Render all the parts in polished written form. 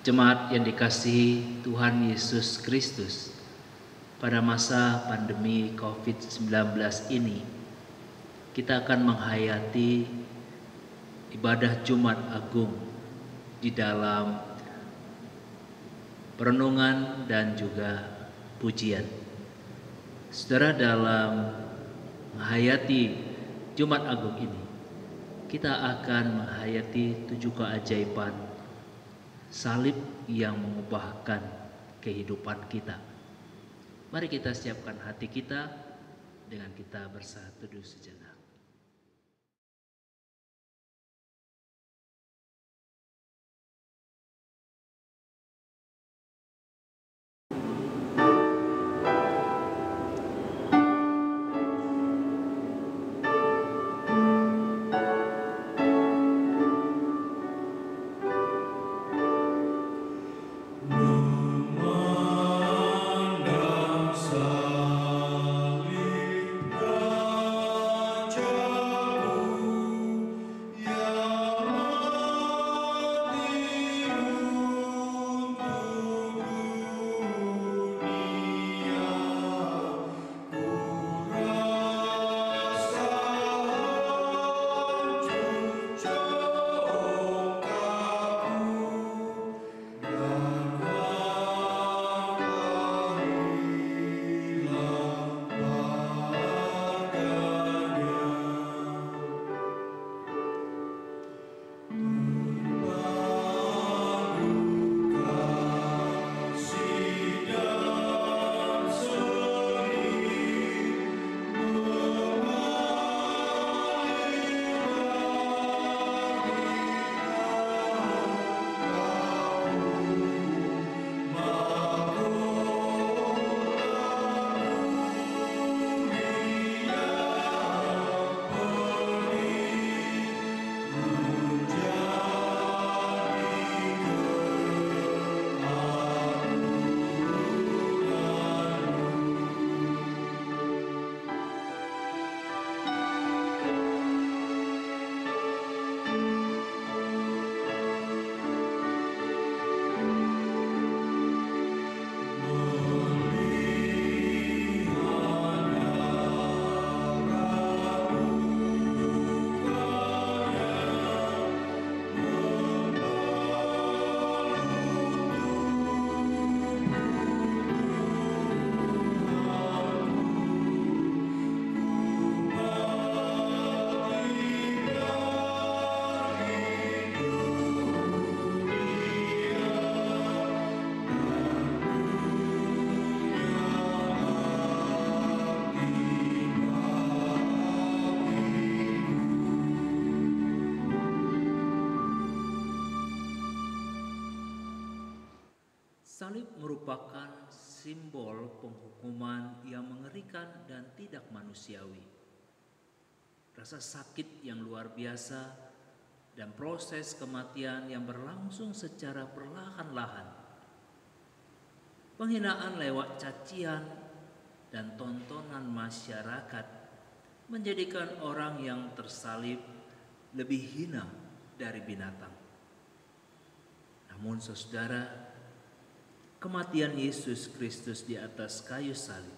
Jemaat yang dikasihi Tuhan Yesus Kristus, pada masa pandemi COVID-19 ini, kita akan menghayati ibadah Jumat Agung di dalam perenungan dan juga pujian. Saudara, dalam menghayati Jumat Agung ini, kita akan menghayati 7 keajaiban salib yang mengubahkan kehidupan kita. Mari kita siapkan hati kita dengan kita bersatu dulu sejenak. Salib merupakan simbol penghukuman yang mengerikan dan tidak manusiawi. Rasa sakit yang luar biasa dan proses kematian yang berlangsung secara perlahan-lahan. Penghinaan lewat cacian dan tontonan masyarakat menjadikan orang yang tersalib lebih hina dari binatang. Namun saudara, kematian Yesus Kristus di atas kayu salib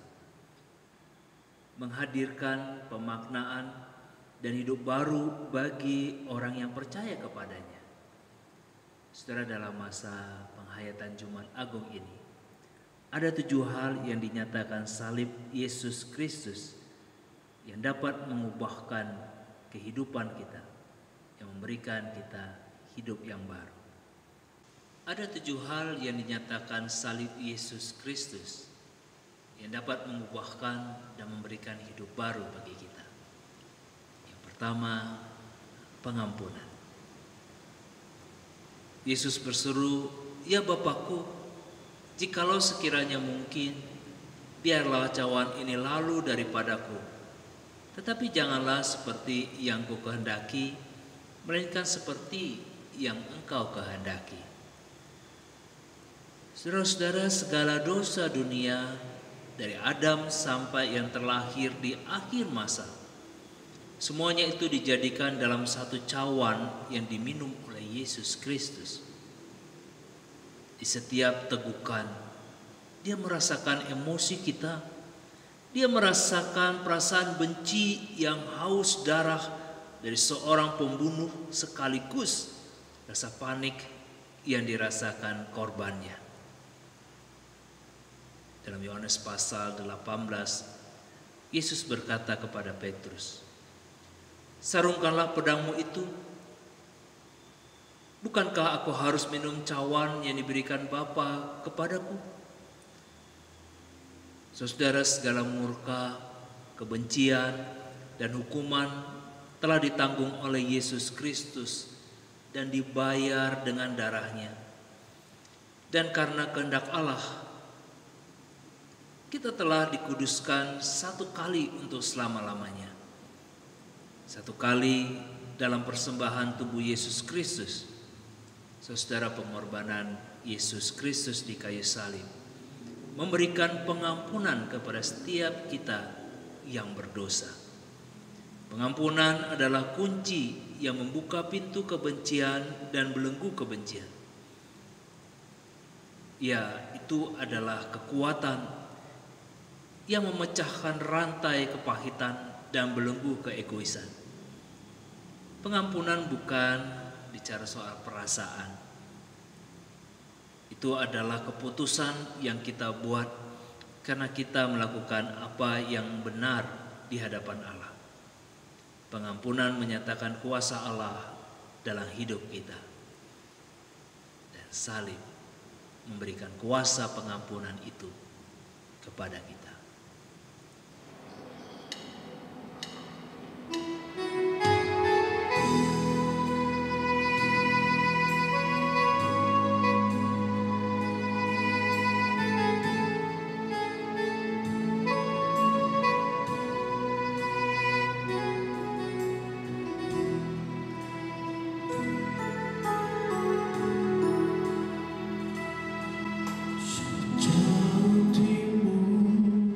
menghadirkan pemaknaan dan hidup baru bagi orang yang percaya kepadanya. Saudara, dalam masa penghayatan Jumat Agung ini, ada 7 hal yang dinyatakan salib Yesus Kristus yang dapat mengubahkan kehidupan kita, yang memberikan kita hidup yang baru. Ada 7 hal yang dinyatakan salib Yesus Kristus yang dapat mengubahkan dan memberikan hidup baru bagi kita. Yang pertama, pengampunan. Yesus berseru, "Ya Bapakku, jikalau sekiranya mungkin, biarlah cawan ini lalu daripadaku. Tetapi janganlah seperti yang kukehendaki, melainkan seperti yang Engkau kehendaki." Saudara-saudara, segala dosa dunia dari Adam sampai yang terlahir di akhir masa, semuanya itu dijadikan dalam satu cawan yang diminum oleh Yesus Kristus. Di setiap tegukan, dia merasakan emosi kita. Dia merasakan perasaan benci yang haus darah dari seorang pembunuh, sekaligus rasa panik yang dirasakan korbannya. Dalam Yohanes pasal 18, Yesus berkata kepada Petrus, "Sarungkanlah pedangmu itu. Bukankah aku harus minum cawan yang diberikan Bapa kepadaku?" Saudara, segala murka, kebencian, dan hukuman telah ditanggung oleh Yesus Kristus dan dibayar dengan darahnya. Dan karena kehendak Allah, kita telah dikuduskan satu kali untuk selama-lamanya. Satu kali dalam persembahan tubuh Yesus Kristus. Saudara, pengorbanan Yesus Kristus di kayu salib memberikan pengampunan kepada setiap kita yang berdosa. Pengampunan adalah kunci yang membuka pintu kebencian dan belenggu kebencian. Ya, itu adalah kekuatan yang memecahkan rantai kepahitan dan belenggu keegoisan. Pengampunan bukan bicara soal perasaan. Itu adalah keputusan yang kita buat karena kita melakukan apa yang benar di hadapan Allah. Pengampunan menyatakan kuasa Allah dalam hidup kita. Dan salib memberikan kuasa pengampunan itu kepada kita. Sejauh timur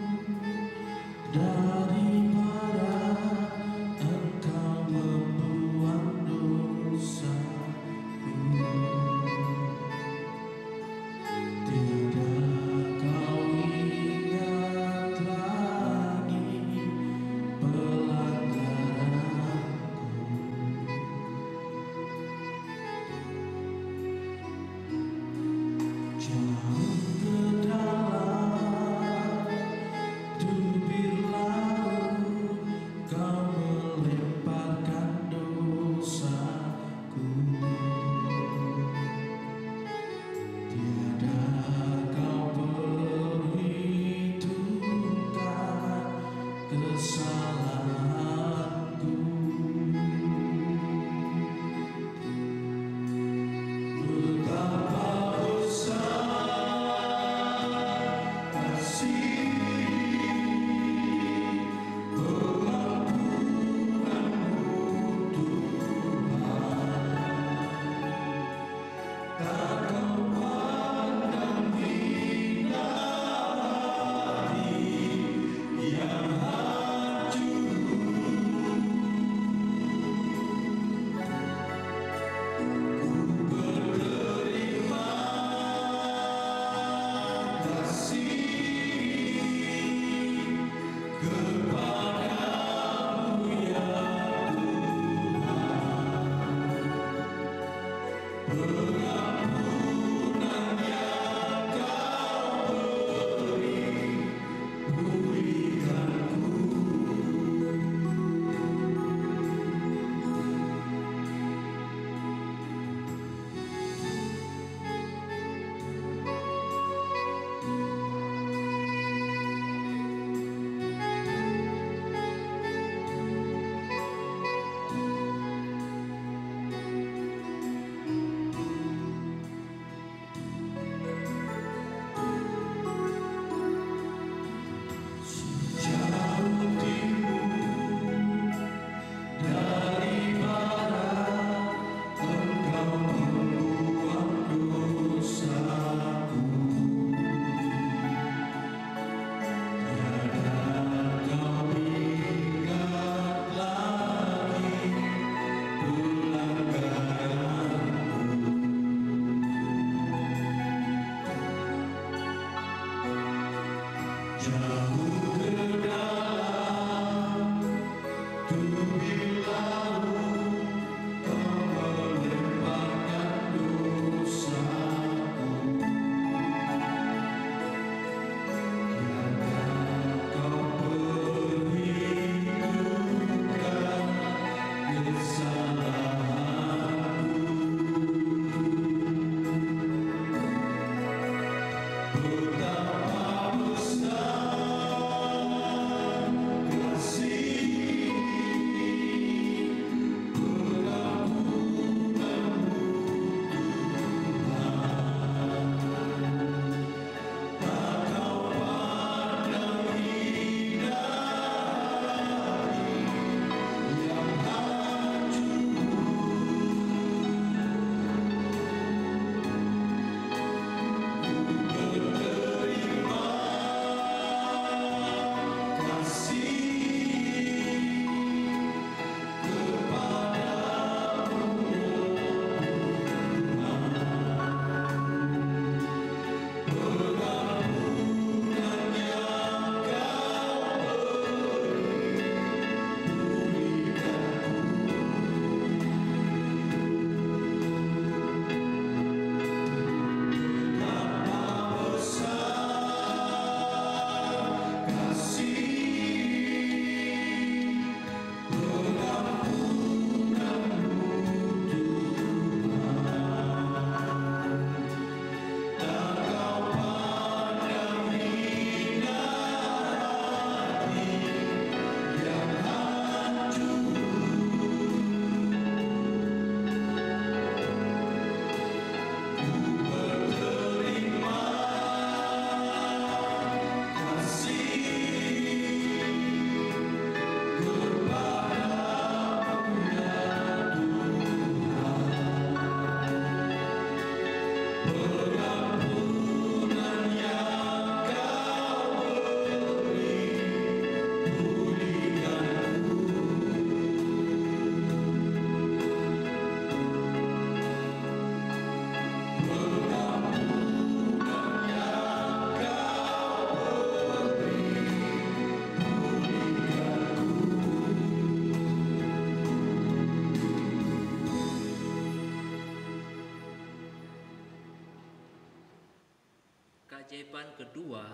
Keajaiban kedua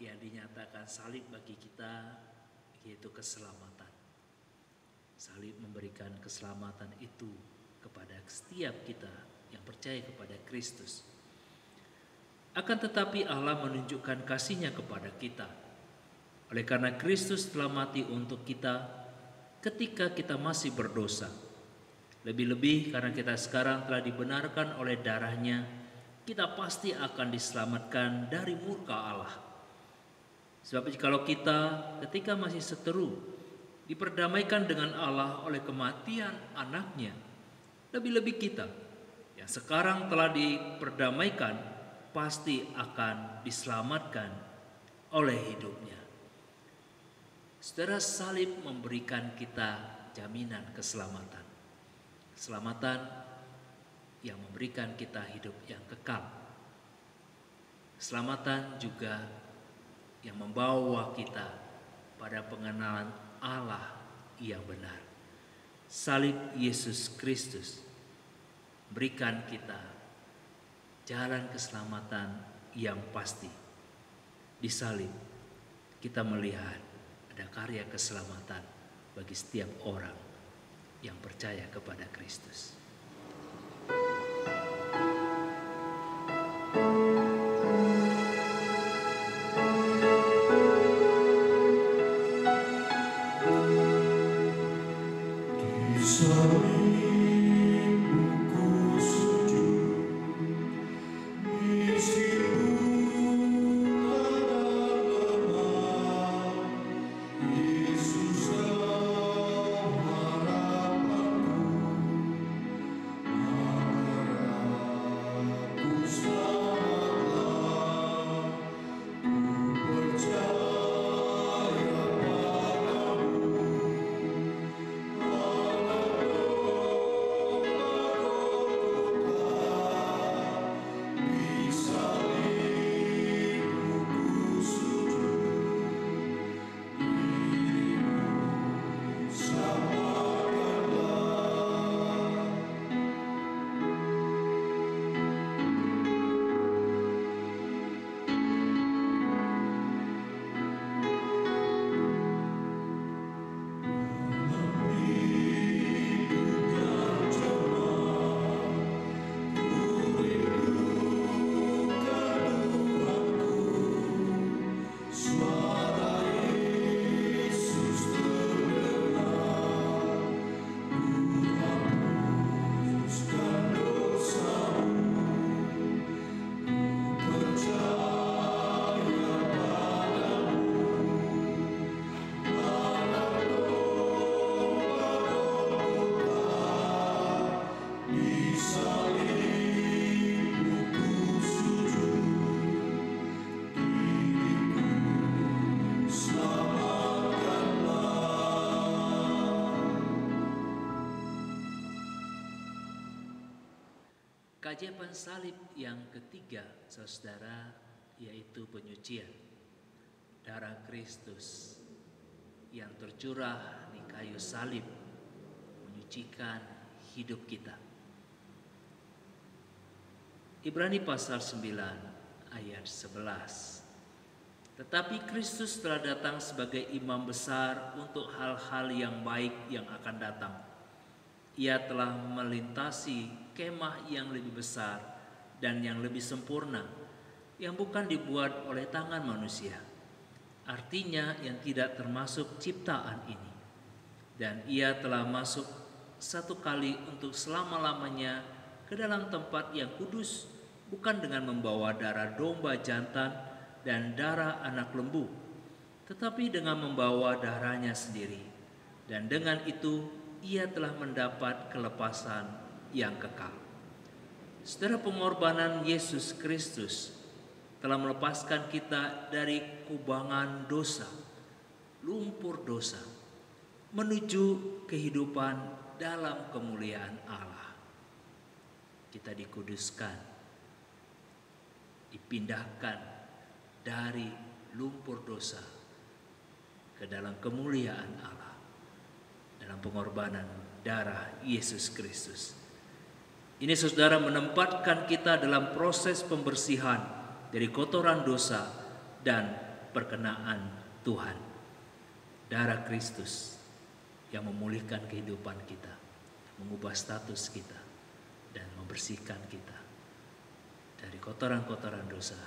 yang dinyatakan salib bagi kita yaitu keselamatan. Salib memberikan keselamatan itu kepada setiap kita yang percaya kepada Kristus. Akan tetapi Allah menunjukkan kasih-Nya kepada kita. Oleh karena Kristus telah mati untuk kita ketika kita masih berdosa. Lebih-lebih karena kita sekarang telah dibenarkan oleh darah-Nya, kita pasti akan diselamatkan dari murka Allah. Sebab jikalau kita ketika masih seteru diperdamaikan dengan Allah oleh kematian anak-Nya, lebih-lebih kita yang sekarang telah diperdamaikan pasti akan diselamatkan oleh hidup-Nya. Saudara, salib memberikan kita jaminan keselamatan. Keselamatan yang memberikan kita hidup yang kekal. Keselamatan juga yang membawa kita pada pengenalan Allah yang benar. Salib Yesus Kristus berikan kita jalan keselamatan yang pasti. Di salib kita melihat ada karya keselamatan bagi setiap orang yang percaya kepada Kristus. Keajaiban salib yang ketiga, saudara, yaitu penyucian. Darah Kristus yang tercurah di kayu salib menyucikan hidup kita. Ibrani pasal 9 ayat 11. Tetapi Kristus telah datang sebagai imam besar untuk hal-hal yang baik yang akan datang. Ia telah melintasi kemah yang lebih besar dan yang lebih sempurna, yang bukan dibuat oleh tangan manusia, artinya yang tidak termasuk ciptaan ini. Dan ia telah masuk satu kali untuk selama-lamanya ke dalam tempat yang kudus, bukan dengan membawa darah domba jantan dan darah anak lembu, tetapi dengan membawa darahnya sendiri. Dan dengan itu ia telah mendapat kelepasan yang kekal. Saudara, pengorbanan Yesus Kristus telah melepaskan kita dari kubangan dosa, lumpur dosa, menuju kehidupan dalam kemuliaan Allah. Kita dikuduskan, dipindahkan dari lumpur dosa ke dalam kemuliaan Allah dalam pengorbanan darah Yesus Kristus. Ini saudara menempatkan kita dalam proses pembersihan dari kotoran dosa dan perkenaan Tuhan. Darah Kristus yang memulihkan kehidupan kita, mengubah status kita, dan membersihkan kita dari kotoran-kotoran dosa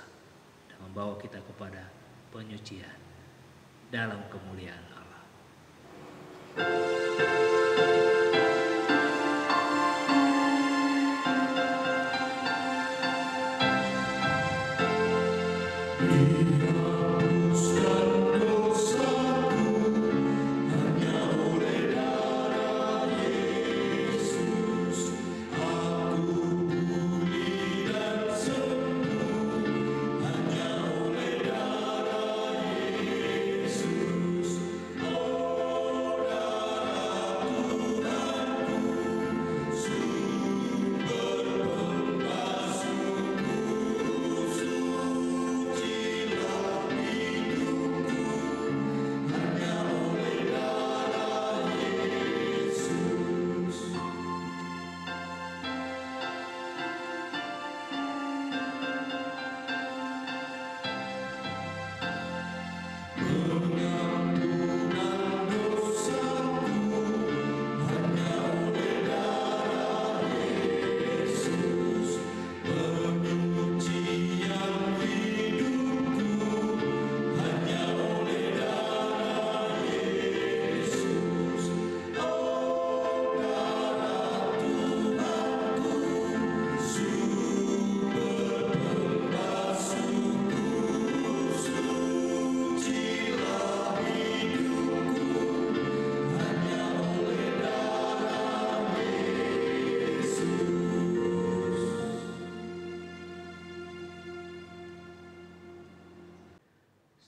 dan membawa kita kepada penyucian dalam kemuliaan Allah.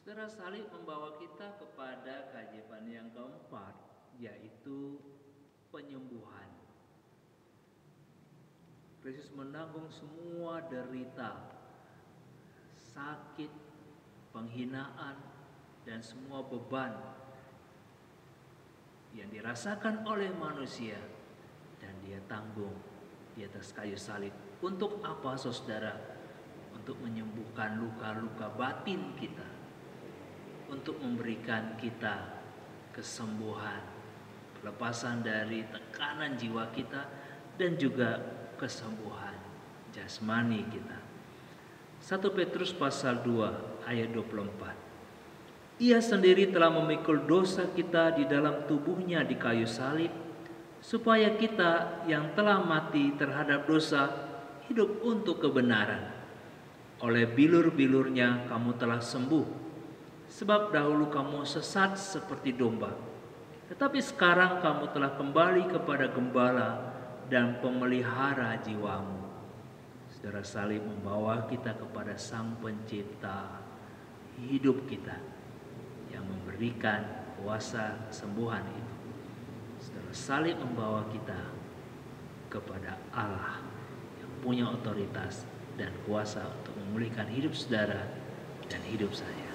Saudara, salib membawa kita kepada keajaiban yang keempat, yaitu penyembuhan. Kristus menanggung semua derita, sakit, penghinaan, dan semua beban yang dirasakan oleh manusia, dan Dia tanggung di atas kayu salib. Untuk apa, saudara? Untuk menyembuhkan luka-luka batin kita, untuk memberikan kita kesembuhan, pelepasan dari tekanan jiwa kita, dan juga kesembuhan jasmani kita. 1 Petrus pasal 2 ayat 24. Ia sendiri telah memikul dosa kita di dalam tubuhnya di kayu salib, supaya kita yang telah mati terhadap dosa hidup untuk kebenaran. Oleh bilur-bilurnya kamu telah sembuh. Sebab dahulu kamu sesat seperti domba, tetapi sekarang kamu telah kembali kepada gembala dan pemelihara jiwamu. Saudara, salib membawa kita kepada Sang Pencipta hidup kita yang memberikan kuasa kesembuhan itu. Saudara, salib membawa kita kepada Allah yang punya otoritas dan kuasa untuk memulihkan hidup saudara dan hidup saya.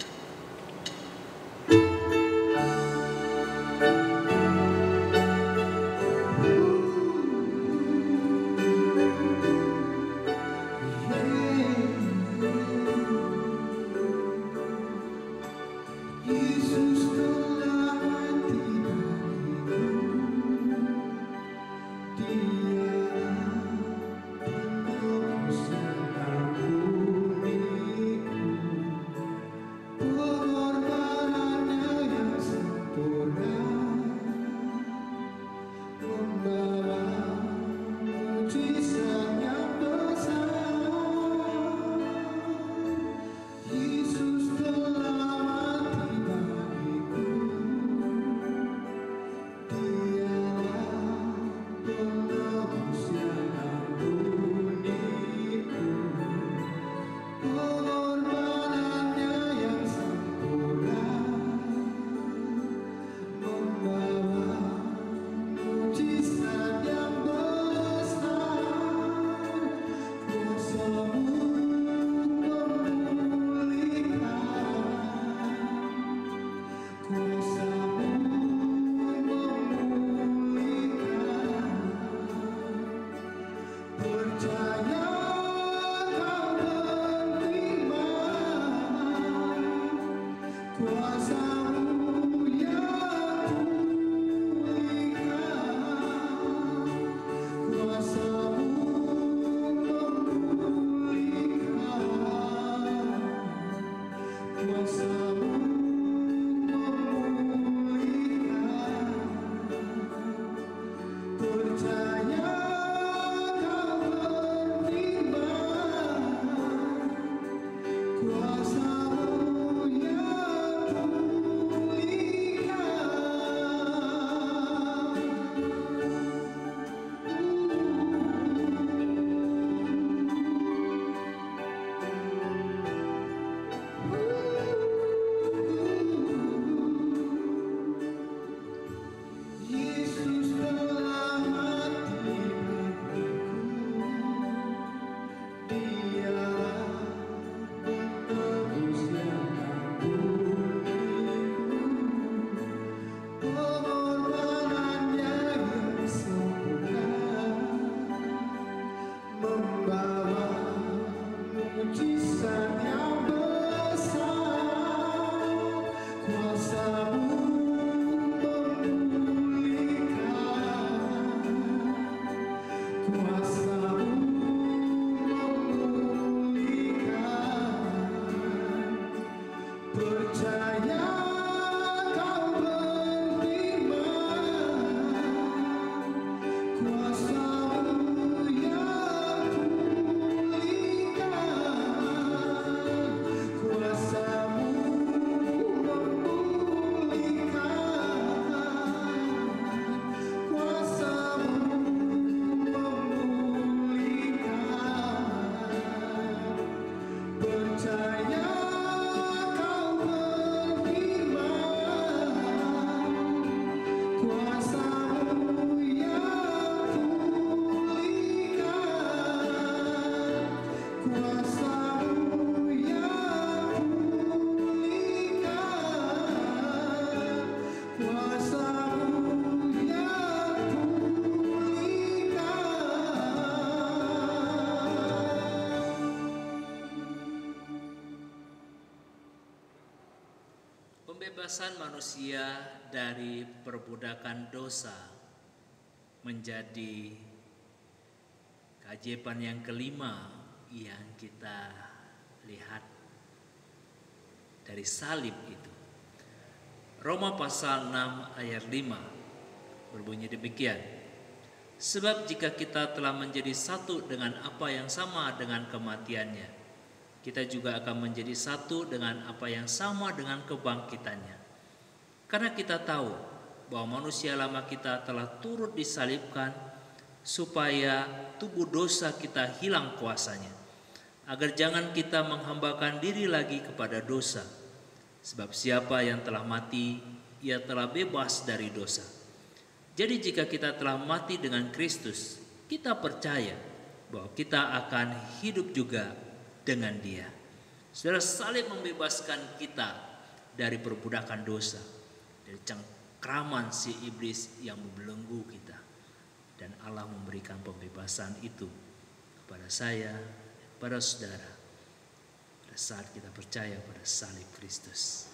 Pembebasan manusia dari perbudakan dosa menjadi keajaiban yang kelima yang kita lihat dari salib itu. Roma pasal 6 ayat 5 berbunyi demikian. Sebab jika kita telah menjadi satu dengan apa yang sama dengan kematiannya, kita juga akan menjadi satu dengan apa yang sama dengan kebangkitannya. Karena kita tahu bahwa manusia lama kita telah turut disalibkan supaya tubuh dosa kita hilang kuasanya, agar jangan kita menghambakan diri lagi kepada dosa. Sebab siapa yang telah mati, ia telah bebas dari dosa. Jadi jika kita telah mati dengan Kristus, kita percaya bahwa kita akan hidup juga dengan Dia. Saudara, salib membebaskan kita dari perbudakan dosa, dari cengkraman si iblis yang membelenggu kita. Dan Allah memberikan pembebasan itu kepada saya, kepada saudara, pada saat kita percaya pada salib Kristus.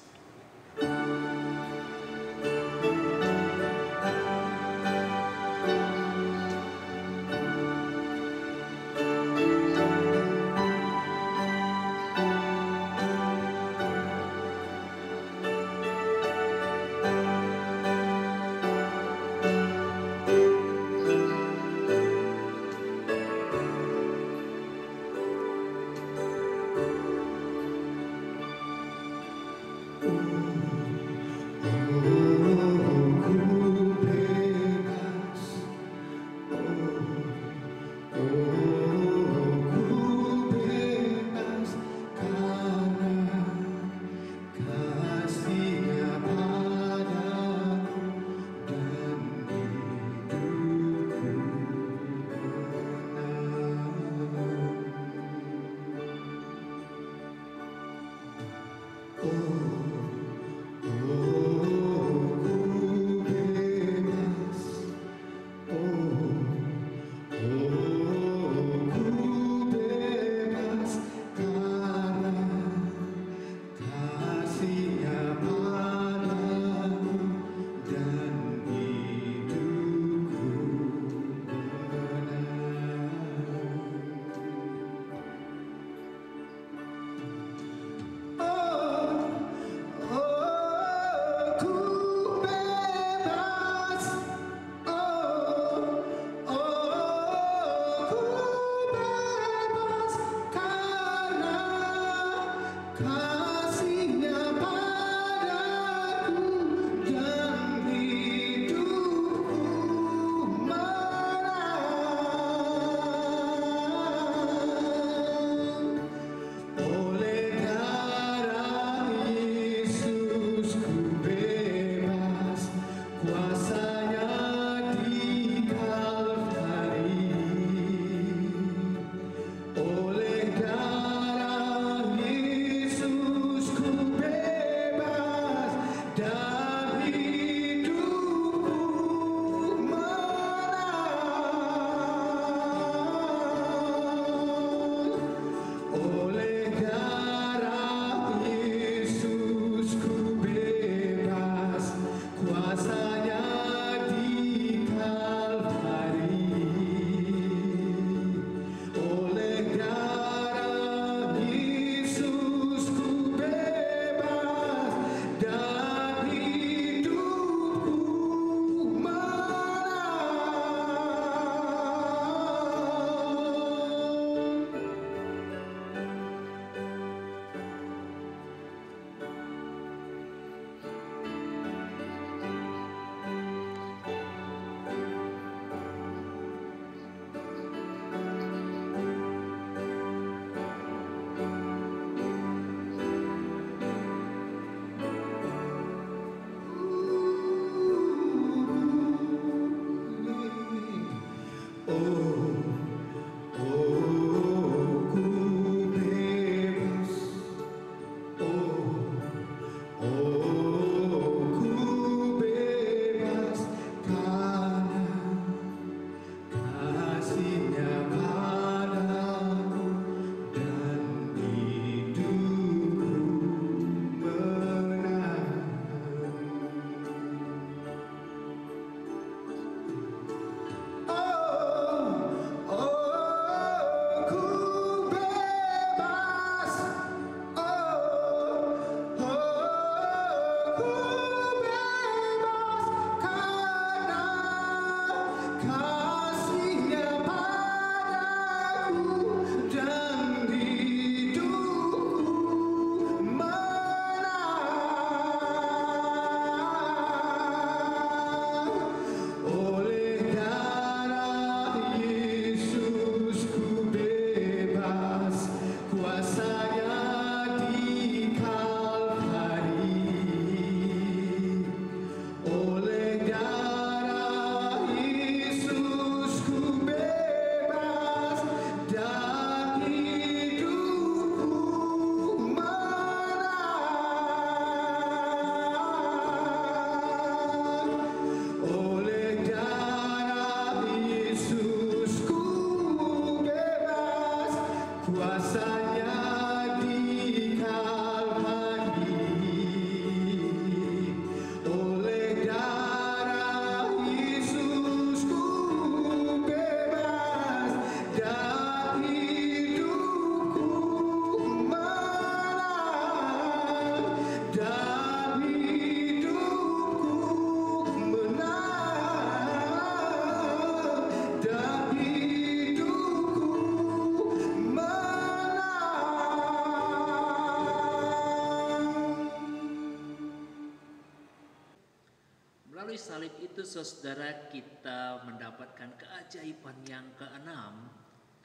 Melalui salib itu saudara kita mendapatkan keajaiban yang keenam,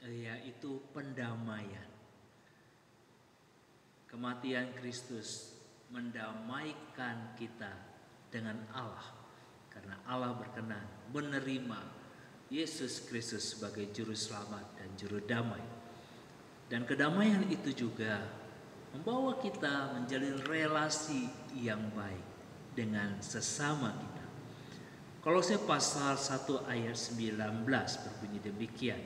yaitu pendamaian. Kematian Kristus mendamaikan kita dengan Allah karena Allah berkenan menerima Yesus Kristus sebagai juru selamat dan juru damai. Dan kedamaian itu juga membawa kita menjalin relasi yang baik dengan sesama kita. Kolose pasal 1 ayat 19 berbunyi demikian.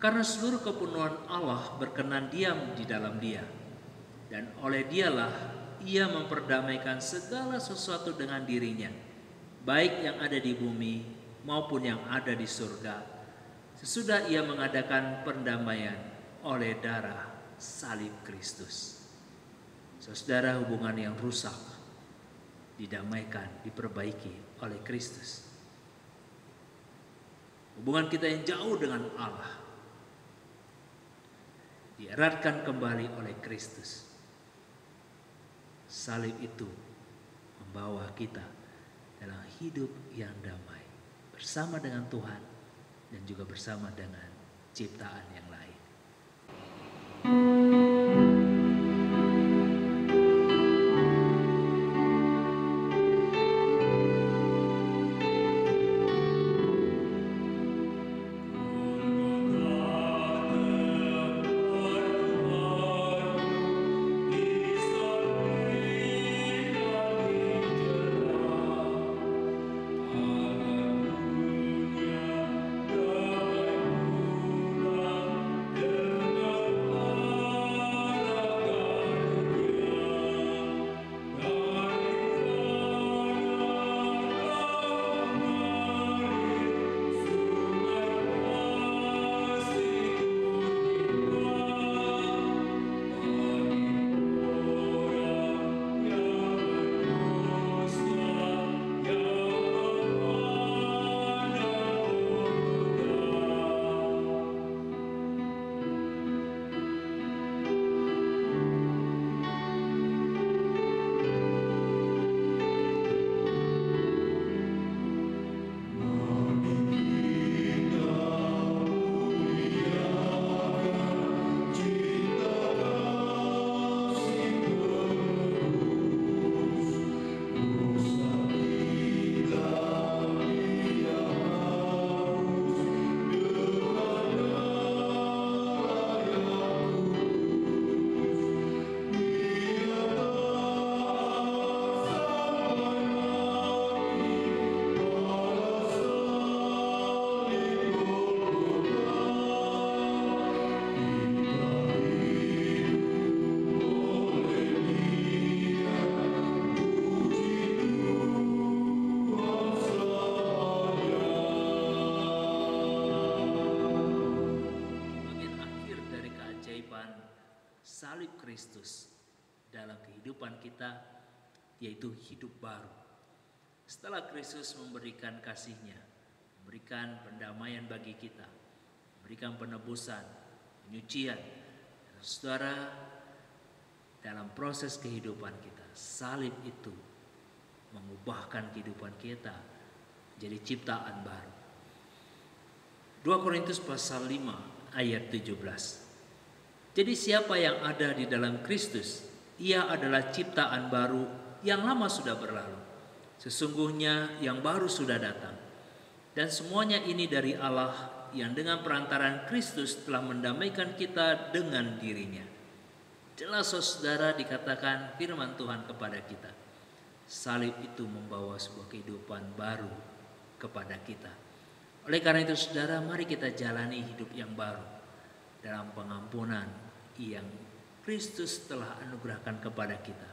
Karena seluruh kepenuhan Allah berkenan diam di dalam Dia, dan oleh Dialah Ia memperdamaikan segala sesuatu dengan dirinya, baik yang ada di bumi maupun yang ada di surga, sesudah Ia mengadakan pendamaian oleh darah salib Kristus. Saudara, hubungan yang rusak didamaikan, diperbaiki oleh Kristus. Hubungan kita yang jauh dengan Allah dieratkan kembali oleh Kristus. Salib itu membawa kita dalam hidup yang damai bersama dengan Tuhan dan juga bersama dengan ciptaan yang lain. Salib Kristus dalam kehidupan kita, yaitu hidup baru. Setelah Kristus memberikan kasih-Nya, memberikan pendamaian bagi kita, memberikan penebusan, penyucian, saudara, dalam proses kehidupan kita, salib itu mengubahkan kehidupan kita jadi ciptaan baru. 2 Korintus pasal 5 ayat 17. Jadi siapa yang ada di dalam Kristus, ia adalah ciptaan baru, yang lama sudah berlalu. Sesungguhnya yang baru sudah datang. Dan semuanya ini dari Allah yang dengan perantaran Kristus telah mendamaikan kita dengan dirinya. Jelas saudara, dikatakan firman Tuhan kepada kita. Salib itu membawa sebuah kehidupan baru kepada kita. Oleh karena itu saudara, mari kita jalani hidup yang baru. dalam pengampunan yang Kristus telah anugerahkan kepada kita.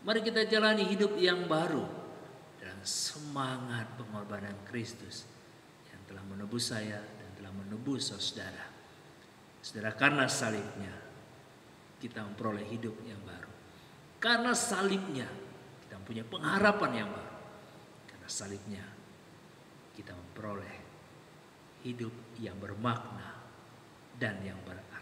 Mari kita jalani hidup yang baru dalam semangat pengorbanan Kristus yang telah menebus saya dan telah menebus saudara. Saudara, karena salibnya kita memperoleh hidup yang baru. Karena salibnya kita punya pengharapan yang baru. Karena salibnya kita memperoleh hidup yang bermakna dan yang berarti.